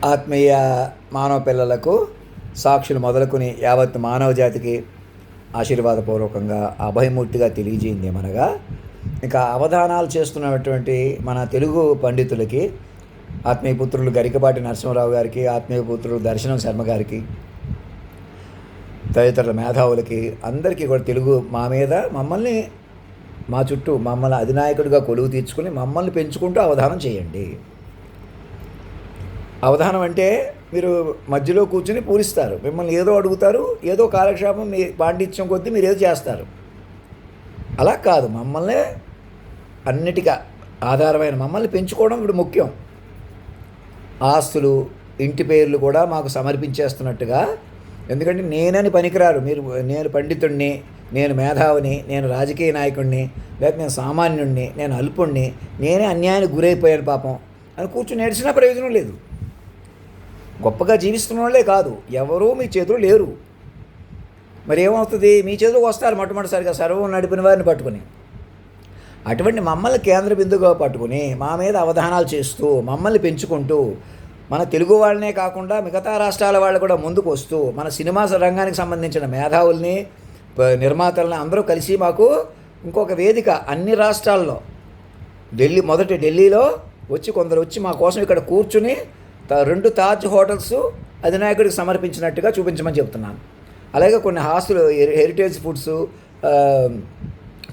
ఆత్మీయ మానవ పిల్లలకు సాక్షులు మొదలుకొని యావత్ మానవ జాతికి ఆశీర్వాదపూర్వకంగా అభయమూర్తిగా తెలియజేయింది ఏమనగా, ఇంకా అవధానాలు చేస్తున్నటువంటి మన తెలుగు పండితులకి, ఆత్మీయ పుత్రులు గరికపాటి నరసింహరావు గారికి, ఆత్మీయ పుత్రులు దర్శనం శర్మ గారికి, తదితరుల మేధావులకి అందరికీ కూడా తెలుగు మా మీద మమ్మల్ని, మా చుట్టూ మమ్మల్ని అధినాయకుడిగా కొలువు తీర్చుకుని మమ్మల్ని పెంచుకుంటూ అవధానం చేయండి. అవధానం అంటే మీరు మధ్యలో కూర్చుని పూరిస్తారు, మిమ్మల్ని ఏదో అడుగుతారు, ఏదో కాలక్షేపం మీ పాండిత్యం కొద్దీ మీరు ఏదో చేస్తారు. అలా కాదు, మమ్మల్ని అన్నిటిగా ఆధారమైన మమ్మల్ని పెంచుకోవడం ఇప్పుడు ముఖ్యం. ఆస్తులు, ఇంటి పేర్లు కూడా మాకు సమర్పించేస్తున్నట్టుగా. ఎందుకంటే నేనని పనికిరారు మీరు. నేను పండితుడిని, నేను మేధావిని, నేను రాజకీయ నాయకుడిని, లేకపోతే నేను సామాన్యుడిని, నేను అల్పుణ్ణి, నేనే అన్యాయానికి గురైపోయాను పాపం అని కూర్చుని నేర్చినా ప్రయోజనం లేదు. గొప్పగా జీవిస్తున్న వాళ్ళే కాదు, ఎవరూ మీ చేతులు లేరు. మరి ఏమవుతుంది? మీ చేతులకు వస్తారు మొట్టమొదటిసారిగా సర్వం నడిపిన వారిని పట్టుకుని. అటువంటి మమ్మల్ని కేంద్ర బిందుగా పట్టుకుని మా మీద అవధానాలు చేస్తూ మమ్మల్ని పెంచుకుంటూ, మన తెలుగు వాళ్ళనే కాకుండా మిగతా రాష్ట్రాల వాళ్ళు కూడా ముందుకు వస్తూ, మన సినిమా రంగానికి సంబంధించిన మేధావుల్ని, నిర్మాతల్ని అందరూ కలిసి మాకు ఇంకొక వేదిక అన్ని రాష్ట్రాల్లో, ఢిల్లీలో వచ్చి కొందరు వచ్చి మా కోసం ఇక్కడ కూర్చుని 2 తాజ్ హోటల్స్ అధినాయకుడికి సమర్పించినట్టుగా చూపించమని చెప్తున్నాను. అలాగే కొన్ని ఆస్తులు, హెరిటేజ్ ఫుడ్స్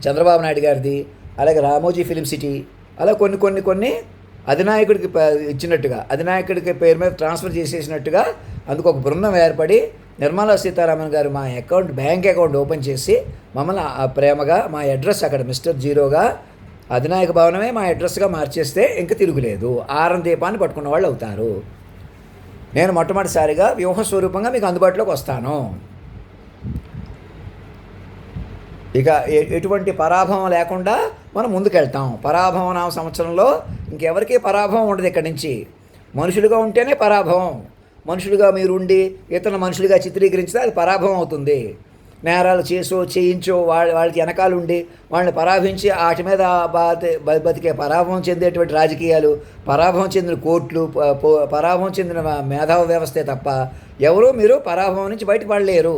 చంద్రబాబు నాయుడు గారిది, అలాగే రామోజీ ఫిలిం సిటీ, అలా కొన్ని అధినాయకుడికి ఇచ్చినట్టుగా, అధినాయకుడికి పేరు మీద ట్రాన్స్ఫర్ చేసేసినట్టుగా అందుకు ఒక బృందం ఏర్పడి నిర్మలా సీతారామన్ గారు మా బ్యాంక్ అకౌంట్ ఓపెన్ చేసి మమ్మల్ని ప్రేమగా మా అడ్రస్ అక్కడ మిస్టర్ జీరోగా అధినాయక భవనమే మా అడ్రస్గా మార్చేస్తే ఇంక తిరుగులేదు. ఆరం దీపాన్ని పట్టుకున్న వాళ్ళు అవుతారు. నేను మొట్టమొదటిసారిగా వ్యూహ స్వరూపంగా మీకు అందుబాటులోకి వస్తాను. ఇక ఎటువంటి పరాభవం లేకుండా మనం ముందుకెళ్తాం. పరాభవం సంవత్సరంలో ఇంకెవరికీ పరాభవం ఉండదు. ఇక్కడి నుంచి మనుషులుగా ఉంటేనే పరాభవం. మనుషులుగా మీరు ఉండి ఇతరుల మనుషులుగా చిత్రీకరించితే అది పరాభవం అవుతుంది. నేరాలు చేయించో వాళ్ళకి వెనకాల ఉండి వాళ్ళని పరాభించి వాటి మీద బతికే పరాభవం చెందేటువంటి రాజకీయాలు, పరాభవం చెందిన కోర్టులు, పరాభవం చెందిన మేధావ వ్యవస్థే తప్ప ఎవరూ మీరు పరాభవం నుంచి బయటపడలేరు.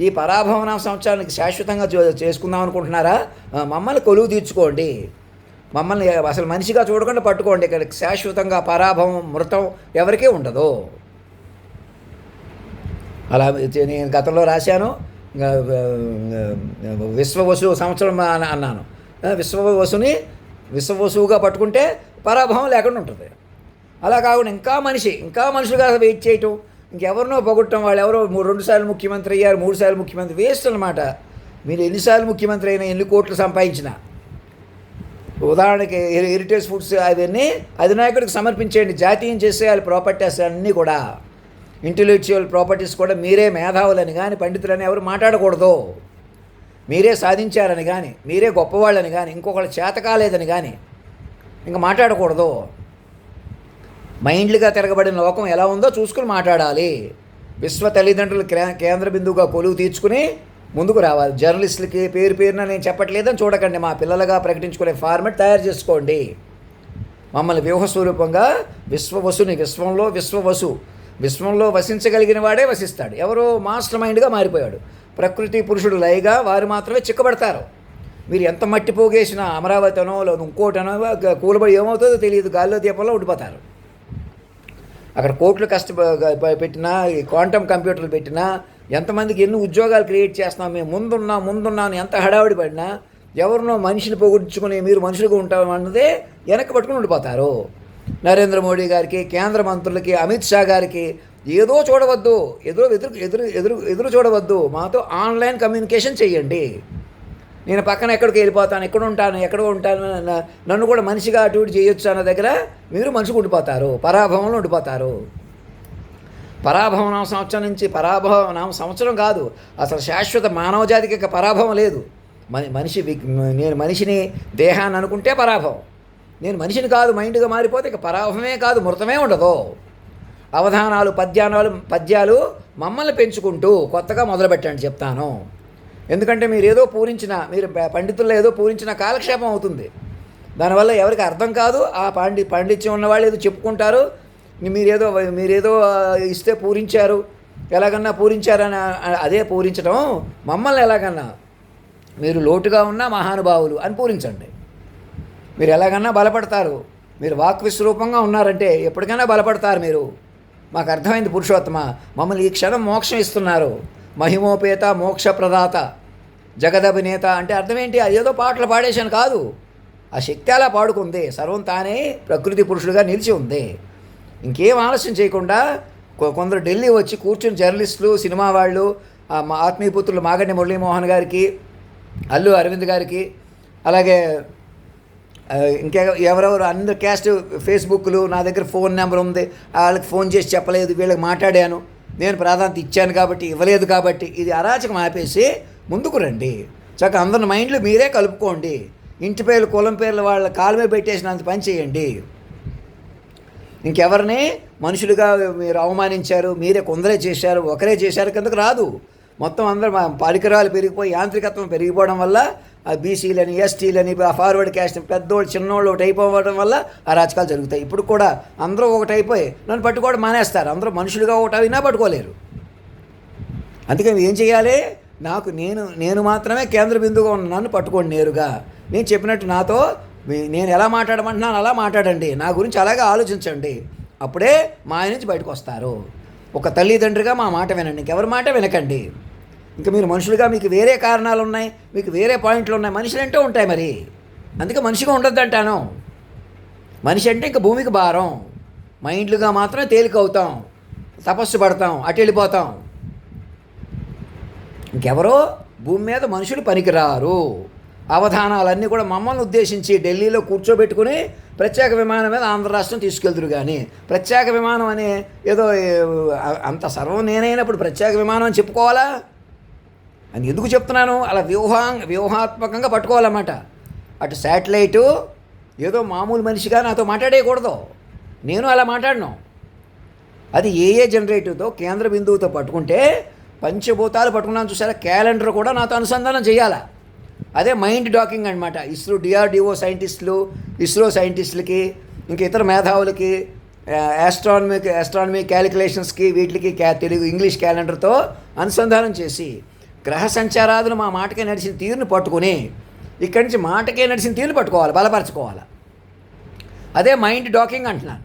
ఈ పరాభవన సంవత్సరానికి శాశ్వతంగా చేసుకుందాం అనుకుంటున్నారా? మమ్మల్ని కొలువు తీర్చుకోండి. మమ్మల్ని అసలు మనిషిగా చూడకుండా పట్టుకోండి. ఇక్కడ శాశ్వతంగా పరాభవం, మృతం ఎవరికీ ఉండదు. అలా నేను గతంలో రాశాను. విశ్వవసు సంవత్సరం అన్నాను. విశ్వవసువుగా పట్టుకుంటే పరాభవం లేకుండా ఉంటుంది. అలా కాకుండా ఇంకా మనుషులుగా వెయిట్ చేయటం, ఇంకెవరినో పొగొట్టడం, వాళ్ళు ఎవరో 2 సార్లు ముఖ్యమంత్రి అయ్యారు, 3 సార్లు ముఖ్యమంత్రి, వేస్ట్ అనమాట. మీరు ఎన్నిసార్లు ముఖ్యమంత్రి అయినా, ఎన్ని కోట్లు సంపాదించినా, ఉదాహరణకి హెరిటేజ్ ఫుడ్స్ అవన్నీ అధినాయకుడికి సమర్పించేయండి. జాతీయం చేసేయాలి ప్రాపర్టీస్ అన్నీ కూడా. ఇంటెలెక్చువల్ ప్రాపర్టీస్ కూడా మీరే మేధావులని కానీ, పండితులని ఎవరు మాట్లాడకూడదు. మీరే సాధించారని కానీ, మీరే గొప్పవాళ్ళని కానీ, ఇంకొకళ్ళు చేత కాలేదని కానీ ఇంకా మాట్లాడకూడదు. మైండ్లుగా తిరగబడిన లోకం ఎలా ఉందో చూసుకుని మాట్లాడాలి. విశ్వ తల్లిదండ్రులు కేంద్ర బిందువుగా కొలువు తీర్చుకుని ముందుకు రావాలి. జర్నలిస్టులకి పేరున నేను చెప్పట్లేదని చూడకండి. మా పిల్లలుగా ప్రకటించుకునే ఫార్మెట్ తయారు చేసుకోండి. మమ్మల్ని వ్యూహ స్వరూపంగా విశ్వవసుని, విశ్వంలో వసించగలిగిన వాడే వసిస్తాడు. ఎవరో మాస్టర్ మైండ్గా మారిపోయాడు. ప్రకృతి పురుషుడు లయగా వారు మాత్రమే చిక్కబడతారు. మీరు ఎంత మట్టి పోగేసినా, అమరావతినో ఇంకోటనో కూలబడి ఏమవుతుందో తెలియదు, గాల్లో దీపంలో ఉండిపోతారు. అక్కడ కోట్లు పెట్టినా, క్వాంటమ్ కంప్యూటర్లు పెట్టినా, ఎంతమందికి ఎన్ని ఉద్యోగాలు క్రియేట్ చేస్తున్నాం, మేము ముందున్నాను ఎంత హడావిడి పడినా, ఎవరినో మనిషిని పొగుడ్చుకుని మీరు మనుషులుగా ఉంటాం అన్నదే వెనక్కి పట్టుకుని ఉండిపోతారు. నరేంద్ర మోడీ గారికి, కేంద్ర మంత్రులకి, అమిత్ షా గారికి ఏదో చూడవద్దు, ఎదురు చూడవద్దు. మాతో ఆన్లైన్ కమ్యూనికేషన్ చేయండి. నేను పక్కన ఎక్కడికి వెళ్ళిపోతాను, ఎక్కడో ఉంటాను, నన్ను కూడా మనిషిగా అటు ఇటు చేయొచ్చు అన్న దగ్గర మీరు మనిషిగా ఉండిపోతారు, పరాభవంలో ఉండిపోతారు. పరాభవం సంవత్సరం నుంచి, పరాభవం సంవత్సరం కాదు, అసలు శాశ్వత మానవ జాతికి ఇక పరాభవం లేదు. నేను మనిషిని, దేహాన్ని అనుకుంటే పరాభవం. నేను మనిషిని కాదు, మైండ్గా మారిపోతే ఇక పరాభవమే కాదు, మృతమే ఉండదు. అవధానాలు, పద్యాలు మమ్మల్ని పెంచుకుంటూ కొత్తగా మొదలుపెట్టండి చెప్తాను. ఎందుకంటే మీరు పండితుల్లో ఏదో పూరించిన కాలక్షేపం అవుతుంది. దానివల్ల ఎవరికి అర్థం కాదు. ఆ పాండిత్యం ఉన్నవాళ్ళు ఏదో చెప్పుకుంటారు, మీరేదో ఇస్తే పూరించారు, ఎలాగన్నా పూరించారని అదే పూరించడం. మమ్మల్ని ఎలాగన్నా మీరు లోటుగా ఉన్న మహానుభావులు అని పూరించండి. మీరు ఎలాగన్నా బలపడతారు. మీరు వాక్ విస్వరూపంగా ఉన్నారంటే ఎప్పటికైనా బలపడతారు మీరు. మాకు అర్థమైంది పురుషోత్తమ. మమ్మల్ని ఈ క్షణం మోక్షం ఇస్తున్నారు. మహిమోపేత మోక్ష ప్రదాత జగదభినేత అంటే అర్థం ఏంటి? అదేదో పాటలు పాడేశాను కాదు. ఆ శక్తి అలా పాడుకుంది. సర్వం తానే ప్రకృతి పురుషుడుగా నిలిచి ఉంది. ఇంకేం ఆలస్యం చేయకుండా కొందరు ఢిల్లీ వచ్చి కూర్చుని జర్నలిస్టులు, సినిమా వాళ్ళు, మా ఆత్మీయపుత్రులు మాగంటి మురళీమోహన్ గారికి, అల్లు అరవింద్ గారికి, అలాగే ఇంకా ఎవరెవరు అందరు క్యాస్ట్ ఫేస్బుక్లు, నా దగ్గర ఫోన్ నెంబర్ ఉంది, వాళ్ళకి ఫోన్ చేసి చెప్పలేదు, వీళ్ళకి మాట్లాడాను, నేను ప్రాధాన్యత ఇచ్చాను కాబట్టి, ఇవ్వలేదు కాబట్టి, ఇది అరాచకం ఆపేసి ముందుకు రండి. చక్కగా అందరి మైండ్లు మీరే కలుపుకోండి. ఇంటి పేర్లు కులం పేర్లు వాళ్ళ కాలమే పెట్టేసినంత పని చేయండి. ఇంకెవరిని మనుషులుగా మీరు అవమానించారు, మీరే కొందరే చేశారు, ఒకరే చేశారు కిందకు రాదు. మొత్తం అందరూ పరికరాలు పెరిగిపోయి యాంత్రికత్వం పెరిగిపోవడం వల్ల ఆ బీసీలని, ఎస్టీలని, ఫార్వర్డ్ క్యాస్ట్, పెద్దోళ్ళు చిన్నోళ్ళు ఒకటి అయిపోవడం వల్ల అరాచకాలు జరుగుతాయి. ఇప్పుడు కూడా అందరూ ఒకటైపోయి నన్ను పట్టుకోవడం మానేస్తారు. అందరూ మనుషులుగా ఒకటైనా పట్టుకోలేరు. అందుకని ఏం చేయాలి? నేను మాత్రమే కేంద్ర బిందువుగా ఉన్న నన్ను పట్టుకోండి నేరుగా. నేను చెప్పినట్టు నాతో నేను ఎలా మాట్లాడమంటున్నాను అలా మాట్లాడండి. నా గురించి అలాగే ఆలోచించండి. అప్పుడే మా నుంచి బయటకు వస్తారు. ఒక తల్లిదండ్రిగా మా మాట వినండి, ఇంకెవరి మాట వినకండి. ఇంకా మీరు మనుషులుగా మీకు వేరే కారణాలు ఉన్నాయి, మీకు వేరే పాయింట్లు ఉన్నాయి. మనుషులు అంటే ఉంటాయి మరి. అందుకే మనిషిగా ఉండొద్దు అంటాను. మనిషి అంటే ఇంకా భూమికి భారం. మైండ్లుగా మాత్రమే తేలికవుతాం, తపస్సు పడతాం, అటు వెళ్ళిపోతాం. ఇంకెవరో భూమి మీద మనుషులు పనికిరారు. అవధానాలన్నీ కూడా మమ్మల్ని ఉద్దేశించి ఢిల్లీలో కూర్చోబెట్టుకుని ప్రత్యేక విమానం మీద ఆంధ్ర రాష్ట్రం తీసుకెళ్తురు. కానీ ప్రత్యేక విమానం అనే ఏదో అంత సర్వం నేనైనప్పుడు ప్రత్యేక విమానం అని చెప్పుకోవాలా? అని ఎందుకు చెప్తున్నాను? అలా వ్యూహాత్మకంగా పట్టుకోవాలన్నమాట. అటు శాటిలైటు ఏదో మామూలు మనిషిగా నాతో మాట్లాడేయకూడదు. నేను అలా మాట్లాడను. అది ఏ జనరేటివ్తో కేంద్ర బిందువుతో పట్టుకుంటే పంచభూతాలు పట్టుకున్నాను చూసారా, క్యాలెండర్ కూడా నాతో అనుసంధానం చేయాలా. అదే మైండ్ డాకింగ్ అనమాట. డిఆర్డిఓ సైంటిస్టులు, ఇస్రో సైంటిస్టులకి, ఇంక ఇతర మేధావులకి, ఆస్ట్రానమీ క్యాలిక్యులేషన్స్కి, వీటికి తెలుగు ఇంగ్లీష్ క్యాలెండర్తో అనుసంధానం చేసి గ్రహ సంచారాదులు మా మాటకే నడిచిన తీరును పట్టుకుని ఇక్కడి నుంచి మాటకే నడిచిన తీరును పట్టుకోవాలి, బలపరచుకోవాలి. అదే మైండ్ డాకింగ్ అంటున్నాను.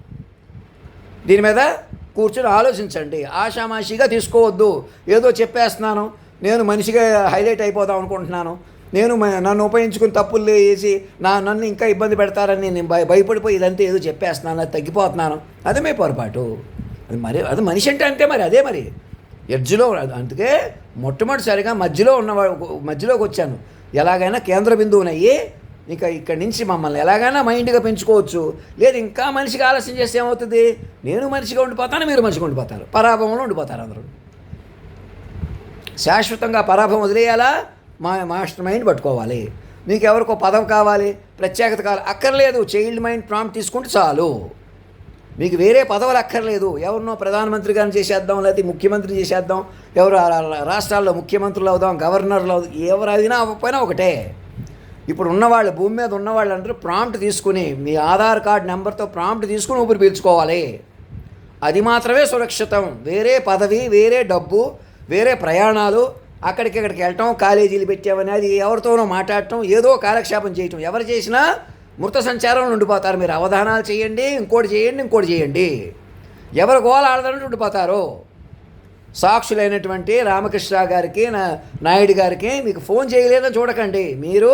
దీని మీద కూర్చొని ఆలోచించండి. ఆషామాషిగా తీసుకోవద్దు. ఏదో చెప్పేస్తున్నాను, నేను మనిషిగా హైలైట్ అయిపోదాం అనుకుంటున్నాను, నన్ను ఉపయోగించుకుని తప్పులు వేసి నన్ను ఇంకా ఇబ్బంది పెడతారని నేను భయపడిపోయి ఇదంతా ఏదో చెప్పేస్తున్నాను, అది తగ్గిపోతున్నాను, అదే మీ పొరపాటు. అది మనిషి అంటే అంతే మరి. అదే మరి ఎడ్జ్లో. అందుకే మొట్టమొదటిసారిగా మధ్యలోకి వచ్చాను. ఎలాగైనా కేంద్ర బిందువునయ్యి ఇంకా ఇక్కడి నుంచి మమ్మల్ని ఎలాగైనా మైండ్గా పెంచుకోవచ్చు. లేదు ఇంకా మనిషిగా ఆలస్యం చేస్తే ఏమవుతుంది? నేను మనిషిగా ఉండిపోతాను, మీరు మనిషిగా ఉండిపోతారు, పరాభవంలో ఉండిపోతారు అందరూ. శాశ్వతంగా పరాభవం వదిలేయాలా? మాస్టర్ మైండ్ పట్టుకోవాలి. మీకు ఎవరికో పదవి కావాలి, ప్రత్యేకత కావాలి, అక్కర్లేదు. చైల్డ్ మైండ్ ప్రాంప్ట్ తీసుకుంటే చాలు. మీకు వేరే పదవులు అక్కర్లేదు. ఎవరినో ప్రధానమంత్రి గారిని చేసేద్దాం, లేకపోతే ముఖ్యమంత్రి చేసేద్దాం, ఎవరు రాష్ట్రాల్లో ముఖ్యమంత్రులు అవుదాం, గవర్నర్లు అవుదాం, ఎవరు అయినా అవ్వకపోయినా ఒకటే. ఇప్పుడు ఉన్నవాళ్ళు, భూమి మీద ఉన్నవాళ్ళు అందరూ ప్రాంప్ట్ తీసుకుని, మీ ఆధార్ కార్డు నెంబర్తో ప్రాంప్ట్ తీసుకుని ఊపిరి పీల్చుకోవాలి. అది మాత్రమే సురక్షితం. వేరే పదవి, వేరే డబ్బు, వేరే ప్రయాణాలు, అక్కడికి వెళ్ళటం, కాలేజీలు పెట్టామని అది ఎవరితోనో మాట్లాడటం, ఏదో కాలక్షేపం చేయటం, ఎవరు చేసినా మృత సంచారంలో ఉండిపోతారు. మీరు అవధానాలు చేయండి, ఇంకోటి చేయండి, ఎవరు గోల ఆడదాన్ని ఉండిపోతారు. సాక్షులైనటువంటి రామకృష్ణ గారికి, నాయుడు గారికి మీకు ఫోన్ చేయలేదని చూడకండి. మీరు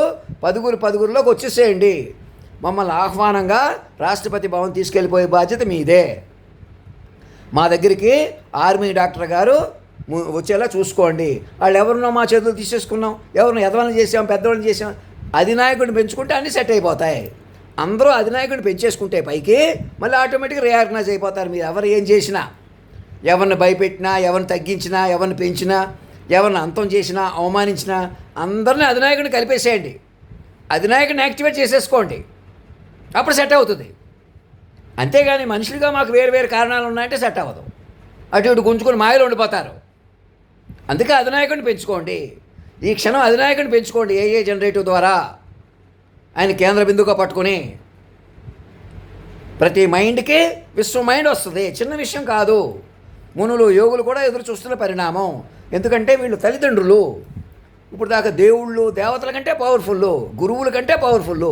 పదుగురిలోకి వచ్చేసేయండి. మమ్మల్ని ఆహ్వానంగా రాష్ట్రపతి భవన్ తీసుకెళ్ళిపోయే బాధ్యత మీదే. మా దగ్గరికి ఆర్మీ డాక్టర్ గారు వచ్చేలా చూసుకోండి. వాళ్ళు ఎవరినో మా చేతులు తీసేసుకున్నాం, ఎవరినో ఎదవలను చేసాం, పెద్దవాళ్ళని చేసాం, అధినాయకుడిని పెంచుకుంటే అన్నీ సెట్ అయిపోతాయి. అందరూ అధినాయకుడిని పెంచేసుకుంటే పైకి మళ్ళీ ఆటోమేటిక్గా రియాగ్నైజ్ అయిపోతారు. మీరు ఎవరు ఏం చేసినా, ఎవరిని భయపెట్టినా, ఎవరిని తగ్గించినా, ఎవరిని పెంచినా, ఎవరిని అంతం చేసినా, అవమానించినా అందరినీ అధినాయకుడిని కలిపేసేయండి. అధినాయకుడిని యాక్టివేట్ చేసేసుకోండి, అప్పుడు సెట్ అవుతుంది. అంతేగాని మనుషులుగా మాకు వేరు కారణాలు ఉన్నాయంటే సెట్ అవ్వదు. అటు ఇటు గుంజుకొని మాయలో ఉండిపోతారు. అందుకే అధినాయకుడిని పెంచుకోండి. ఈ క్షణం అధినాయకుడిని పెంచుకోండి. ఏ జనరేటివ్ ద్వారా ఆయన కేంద్ర బిందువుగా పట్టుకొని ప్రతి మైండ్కి విశ్వ మైండ్ వస్తుంది, చిన్న విషయం కాదు. మునులు యోగులు కూడా ఎదురు చూస్తున్న పరిణామం. ఎందుకంటే వీళ్ళు తల్లిదండ్రులు. ఇప్పుడు దాకా దేవుళ్ళు దేవతల కంటే పవర్ఫుల్, గురువుల కంటే పవర్ఫుల్.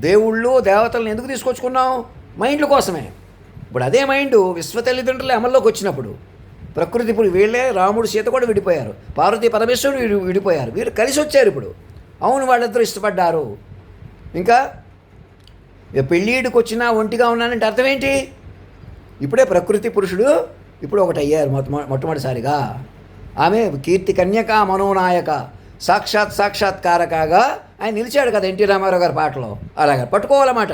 దేవుళ్ళు దేవతలను ఎందుకు తీసుకొచ్చుకున్నాం? మైండ్ల కోసమే. ఇప్పుడు అదే మైండ్ విశ్వ తల్లిదండ్రులే అమల్లోకి వచ్చినప్పుడు ప్రకృతి, ఇప్పుడు వీళ్ళే రాముడు సీత కూడా విడిపోయారు, పార్వతీ పరమేశ్వరుడు విడిపోయారు, వీరు కలిసి వచ్చారు ఇప్పుడు. అవును, వాళ్ళిద్దరూ ఇష్టపడ్డారు. ఇంకా పెళ్ళిడికి వచ్చినా ఒంటిగా ఉన్నానంటే అర్థం ఏంటి? ఇప్పుడే ప్రకృతి పురుషుడు ఇప్పుడు ఒకటి అయ్యారు మొట్టమొదటిసారిగా. ఆమె కీర్తి కన్యక మనోనాయక సాక్షాత్కారకగా ఆయన నిలిచాడు కదా ఎన్టీ రామారావు గారి పాటలో. అలాగే పట్టుకోవాలన్నమాట.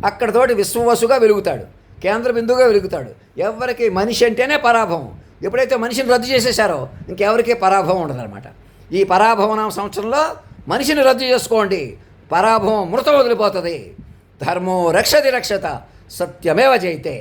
అక్కడతోటి విశ్వవసుగా వెలుగుతాడు, కేంద్ర బిందువుగా వెలుగుతాడు. ఎవరికి మనిషి అంటేనే పరాభవం. ఎప్పుడైతే మనిషిని రద్దు చేసేసారో ఇంకెవరికి పరాభవం ఉండదన్నమాట. ఈ పరాభవనామ సంవత్సరంలో మనిషిని రద్దు చేసుకోండి, పరాభవం మృతం వదిలిపోతుంది. ధర్మో రక్షతి రక్షత సత్యమేవ జయితే.